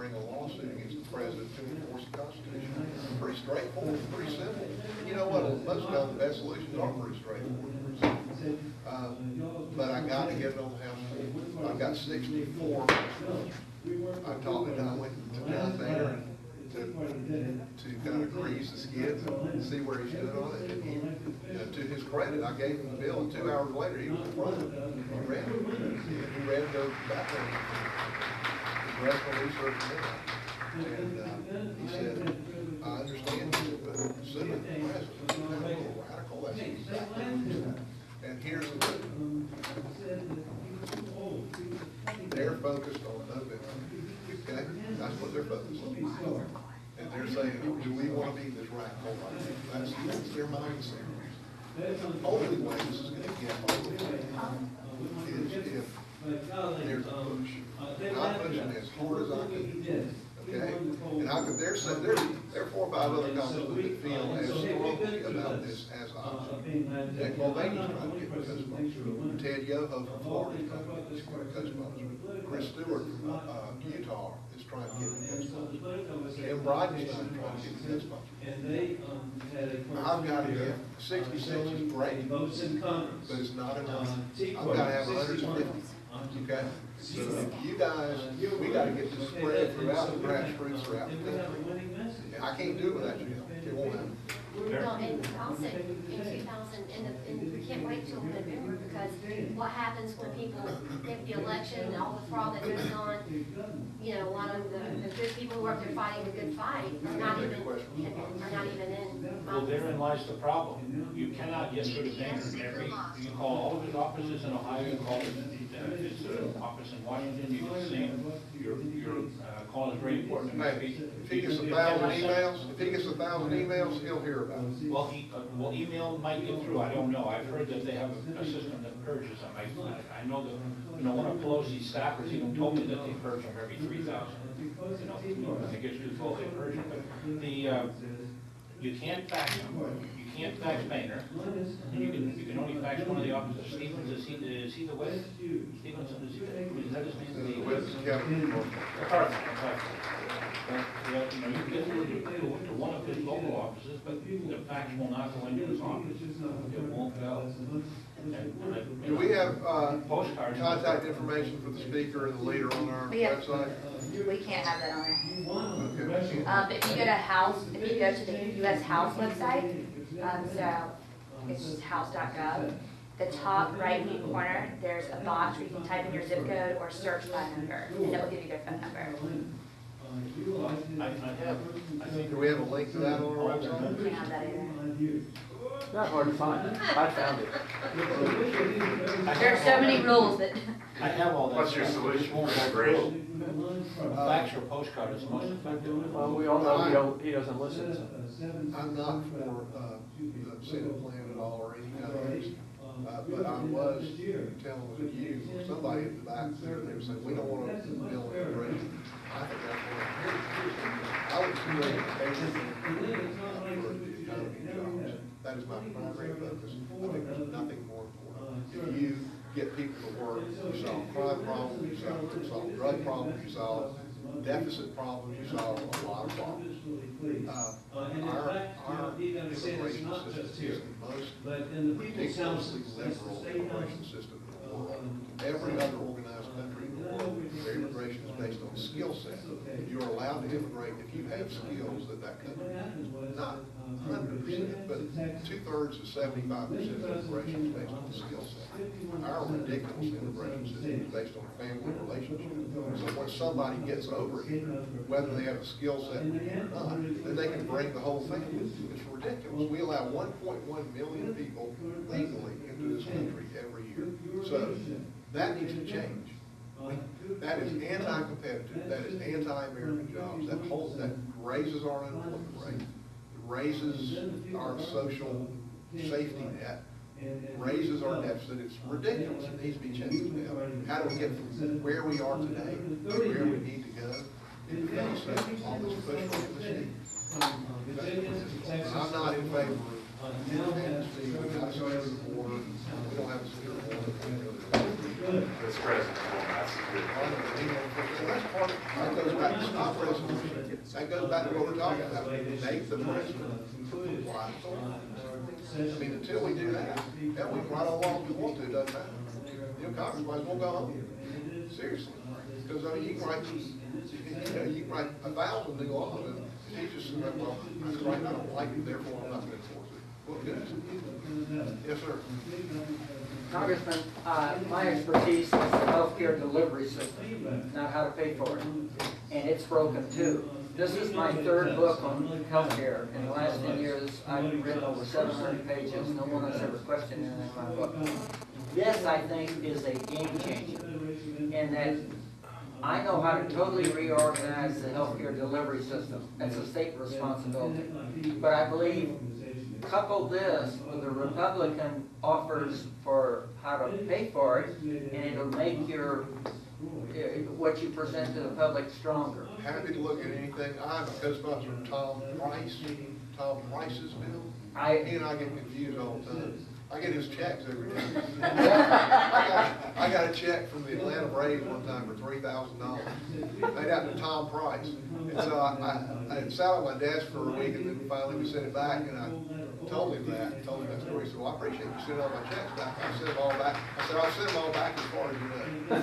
bring a lawsuit against the president to enforce the Constitution. Pretty straightforward, pretty simple. And you know what? Most of the best solutions are pretty straightforward. But I got to get it on the House floor. I've got 64. I talked to Don, went to John Boehner to kind of grease the skids and see where he stood on it. And he, to his credit, I gave him the bill, and 2 hours later he was in front of it. He read it. He read it, goes back there. Congressional research and he said, I understand you, but suing the president, that's a little radical. That's exactly what he said. And here's the thing. They're focused on November. Okay? That's what they're focused on. And they're saying, do we want to be this radical? That's their mindset. The only way this is going to get over is if there's a push. And I'm pushing as hard as I can. Okay? And there are 4 or 5 other congressmen that feel as strongly about this as I do. Nick Mulvaney's trying to get the coast bonus. Ted Yoho from Florida is trying to get the coast bonus. Chris Stewart from Utah is trying to get the coast bonus. Kim Bridenstine trying to get the coast bonus. I've got to get 66 is great, but it's not enough. I've got to have 150. Okay? So if you guys, we got to get this spread throughout the grassroots throughout the country. And I can't do it without you. It won't happen. Well, and also in 2000, we can't wait till November, because what happens when people get the election and all the fraud that goes on, you know, a lot of the good people who are there fighting the good fight are not even in. Well, therein lies the problem. You cannot get rid of Banner. You call all of his offices in Ohio, you call his office in Washington, you can see your call is very important. Hey, if he gets 1,000 emails, he'll hear about it. Well, email might get through. I don't know. I've heard that they have a system that purges them. I know that, one of Pelosi's staffers even told me that they purge them every 3,000. If it gets too full, they purge them. But you can't fax them. You can't fax Boehner, and you can only fax one of the officers. Stevens, is he the West? Stevenson, is that his name? The West Kevin. You can get to one of his local offices, but the fax will not go into his office. It won't go. Do we have contact information for the speaker and the leader on our website? We can't have that on there. Okay. If you go to the U.S. House website, so it's just house.gov. The top right-hand corner, there's a box where you can type in your zip code or search by number, and it will give you their phone number. I think. Do we have a link to that on our website? We can't have that either. Not hard to find. I found it. There are so many rules that. I have all that. What's your solution for migration? Fax or postcard is most effective. Well, we all know he doesn't listen. So. I'm not for the Senate plan at all or any others. But I was telling you, or somebody at the back there, they were saying, we don't want to build immigration. I think that's what I would create everything for the economy and jobs. That is my primary focus. I think there's nothing more important. If you get people to work, you solve crime problems, you solve drug problems, you solve deficit problems, you solve a lot of problems. Our immigration system is the most ridiculously liberal immigration system in the world. Every other organized country in the world, their immigration is based on skill set. You're allowed to immigrate if you have skills that country, not 100%, but 2/3 to 75% of immigration is based on skill set. Our ridiculous immigration system is based on family relationship. So when somebody gets over here, whether they have a skill set or not, then they can bring the whole family. It's ridiculous. We allow 1.1 million people legally into this country every year. So that needs to change. That is anti-competitive. That is anti-American jobs. That raises our unemployment rate. It raises our social safety net. Raises our deficit. It's ridiculous. It needs to be changed now. How do we get from where we are today to where we need to go in the face of all this push from the state? I'm not in favor of amnesty. We've got to secure the border. We don't have a secure border. This president will not secure. That goes back to stop back to what we're talking about, make the president comply with the law. I mean, until we do that, hell, we can write all laws we want to, it doesn't matter. You know, Congress might as well go home. Seriously. Because, I mean, you can write 1,000 new laws and teach us, well, that's right, I don't like it, therefore I'm not going to enforce it. Well, good. Yes, sir. Congressman, my expertise is the healthcare delivery system, not how to pay for it. And it's broken too. This is my third book on healthcare. In the last 10 years, I've written over 700 pages. No one has ever questioned anything in my book. This, I think, is a game changer. In that I know how to totally reorganize the healthcare delivery system. That's a state responsibility. But I believe couple this with the Republican offers for how to pay for it, and it'll make your what you present to the public stronger. Happy to look at anything. I'm a co-sponsor of Tom Price's bill. He and I get confused all the time. I get his checks every day. I got a check from the Atlanta Braves one time for $3,000, made out to Tom Price. And so I sat on my desk for a week, and then finally we sent it back, and I told him that story. He said, well, I appreciate you sending all my checks back. I sent them all back. I said, I'll send them all back as far as you know.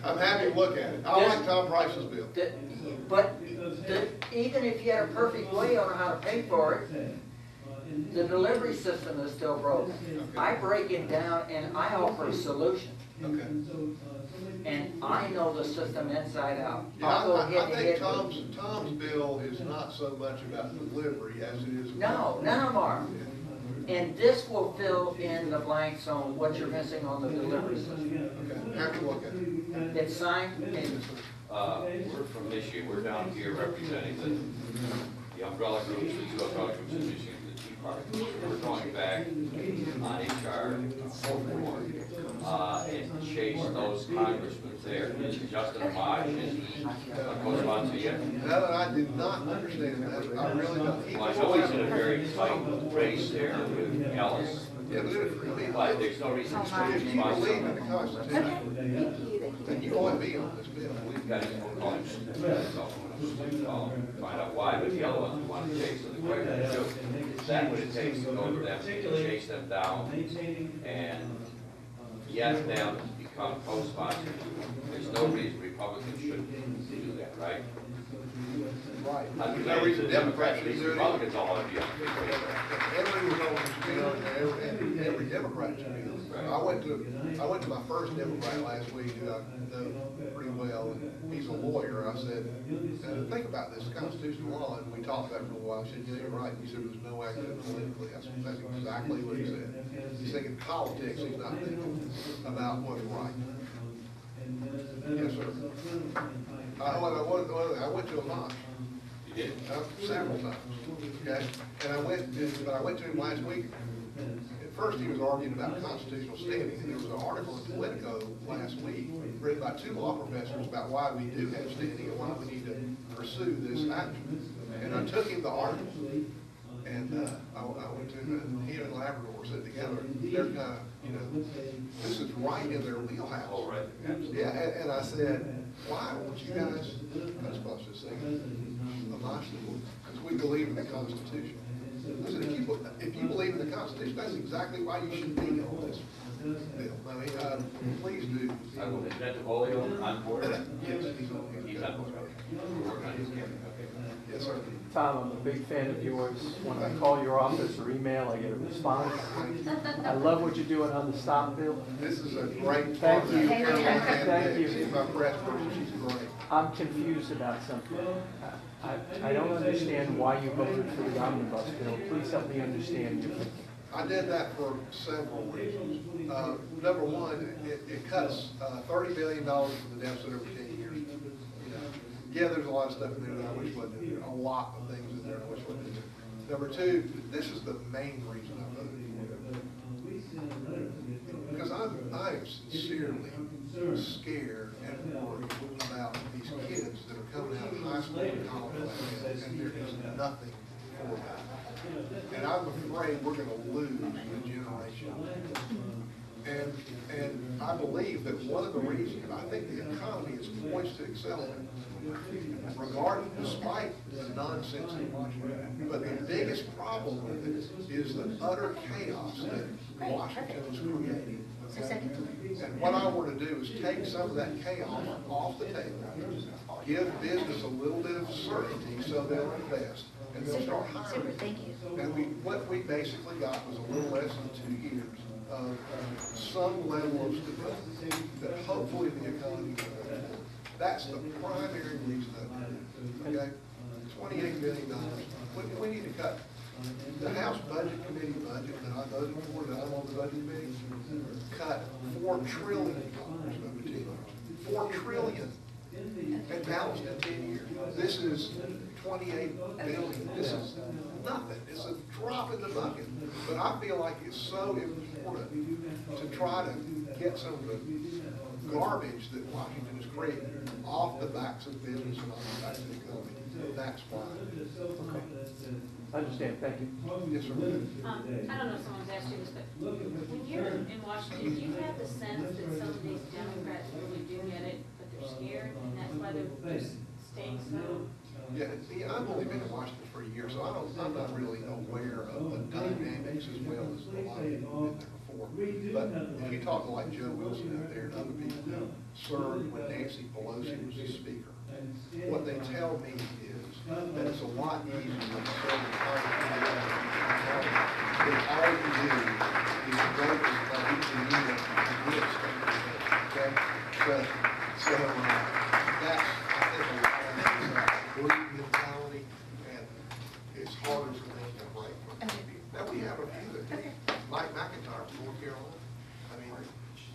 I'm happy to look at it. I like Tom Price's bill. But even if you had a perfect way on how to pay for it, the delivery system is still broken. Okay. I break it down and I offer a solution. Okay. And I know the system inside out. Yeah, I'll go I head to think head Tom's bill is not so much about delivery as it is. No, none of them are. And this will fill in the blanks on what you're missing on the delivery system. Okay, have to look at it. It's signed and We're from Michigan, we're down here representing the umbrella groups, the two umbrella groups in Michigan, the Tea Party groups. We're going back on HR 44 and chase those congressmen there. Justin Amash, is he correspond to you? Now that I did not understand that, I really don't. Well, I know he's in a very tight race there with Ellis, Yeah, but there's no reason to if you respond believe to in the Constitution, then you ought to be on this bill. We've got his phone call him, find out why, but the other ones we want to chase, so the question is, is that what it takes to go to them, to chase them down, and get them to become co-sponsors? There's no reason Republicans shouldn't do that, right? Right. No reason Democrats, these Republicans all ought to be on the Every Republican should be on there, and every Democrat should be on there. I went to my first Democrat last week, who I know pretty well, and he's a lawyer. I said, think about this constitutional law, and we talked about it for a while. I said, yeah, you're right. He said, there's no action politically. That's exactly what he said. He's thinking politics, he's not thinking about what's right. Yes, sir. I went to a mosh. You did? Several times, okay? And I went to him last week. At first, he was arguing about constitutional standing, and there was an article in Politico last week written by two law professors about why we do have standing and why we need to pursue this action. And I took him the article, and I went to him, and he and Labrador sitting together. They're kind of, this is right in their wheelhouse. Oh, right. Yeah, and I said, why won't you guys co-sponsor this thing? Because we believe in the Constitution. Listen, if you believe in the Constitution, that's exactly why you should be on this bill. I mean, please do. I will invent the polio on board. Yes, he's on here. He's on board. We're working on his campaign. Okay. Yes, sir. Tom, I'm a big fan of yours. When I call your office or email, I get a response. I love what you're doing on the stop bill. This is a great. Thank you. Thank you. She's my press person. She's great. I'm confused about something. I don't understand why you voted for the omnibus bill. Please help me understand your thinking. I did that for several reasons. Number one, it cuts $30 billion from the deficit over 10 years. Yeah, there's a lot of stuff in there that I wish wasn't in there. A lot of things in there I wish wasn't in there. Number two, this is the main reason I voted for it. Because I am sincerely scared and worried about these kids that are coming out of high school and college and there is nothing for them. And I'm afraid we're going to lose a generation And I believe that one of the reasons, I think the economy is poised to accelerate, regarding, despite the nonsense in Washington. But the biggest problem with it is the utter chaos that Washington is creating. So second. And what I want to do is take some of that chaos off the table, give business a little bit of certainty so they'll invest and they'll start hiring. Super, thank you. And what we basically got was a little less than 2 years of some level of stability that hopefully the economy will go forward. That's the primary reason I did it, okay? $28 billion. We need to cut. The House Budget Committee budget that I voted for, that I'm on the Budget Committee, cut $4 trillion over 10 years. $4 trillion. And balanced in 10 years. This is $28 billion. This is nothing. It's a drop in the bucket. But I feel like it's so important to try to get some of the garbage that Washington has created off the backs of business and off the backs of the economy. That's why. Okay. I understand, thank you. Yes, sir. I don't know if someone's asked you this, but when you're in Washington, do you have the sense that some of these Democrats really do get it, but they're scared, and that's why they're staying so? Yeah, I've only been in Washington for a year, so I'm not really aware of the dynamics as well as a lot of people have been there before. But if you talk to like Joe Wilson out there and other people who served when Nancy Pelosi was the speaker, what they tell me is that it's a lot easier than serving Congress. Because all you do is vote as each unit and get stuff, okay? So that's, I think, a lot of this group mentality, and it's harder for them to break from people. Now, we have a few that do. Mike McIntyre from North Carolina. I mean,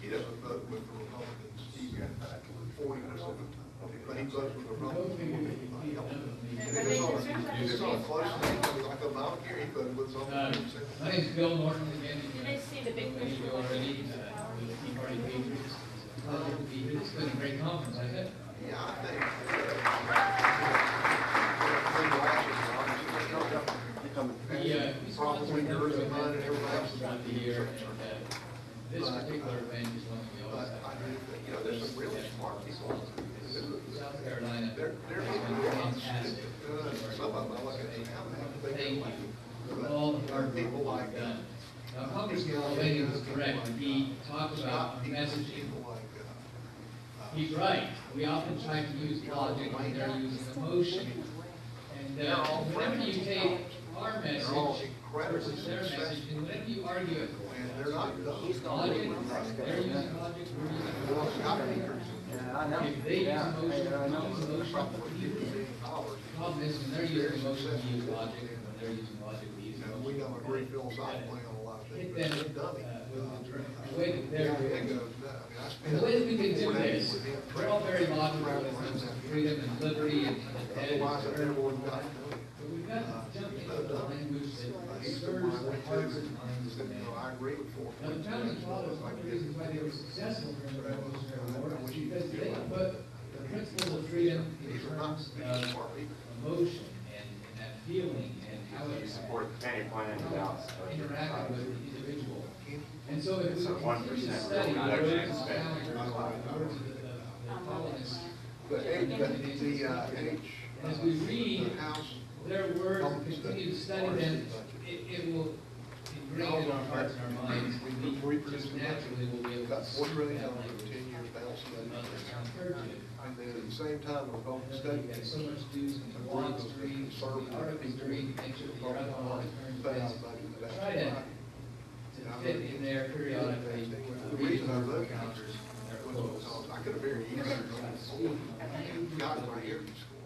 he doesn't vote with the Republicans. He got 40%. But he votes with the Republicans more than anybody else. And if it's on a close thing, like Obamacare, he voted with something. My name's Bill Norton again. Do they see the big picture? You already, with the Tea Party Patriots. It's been a great conference, I think. Yeah, I think. Probably yours and mine and everybody else. Throughout the year, and this particular event is one that we always But I have. do think, you know, there's some really smart people. South Carolina. They're Fantastic. some of them, I look at them now, they have to Thank think. you for all the There are hard work people like you've done. Now, Congressman Mulvaney was correct. He talked about messaging. People like, He's right. We often try to use logic when they're using emotion. And whenever you take our message versus their message, and whenever you argue it, and they're not dumb. logic, they're using logic, we're using emotion. Yeah, I know. If they use Yeah, emotion, I we know. use emotion. The problem is when they're using emotion, we use logic, and when they're using logic, we use You know, emotion. we don't agree philosophically on a lot of Hit things, them but they're dummy. with the way that they're It doing. goes, I mean, I spent The way that we can do 4 days this, with him. we're all very logical in terms of freedom and liberty and the dead. Otherwise, I never would have gotten But we've got to jump into the language that stirs the hearts and minds of men. I agree with 4. Now, the founding fathers, one of the reasons why they were successful during the Revolutionary War is because they put the principles of freedom in terms of emotion and that feeling and how it interacted with the individual. And so if we continue to study the words of the founders, the words of the colonists, But as we read House, their words and continue to study them, it will ingrain in our hearts and our minds. We just naturally will be able got to $4 speak trillion that over language 10 years balancing to that. others comparative. And then at the same time, the Republican state. We've got so much dues and bonds to read, the articles to read, to make sure that you're up on all the current events. Try to fit in there periodically, The reason I voted encounters was their because quotes. I could have very easily got my Air Force score.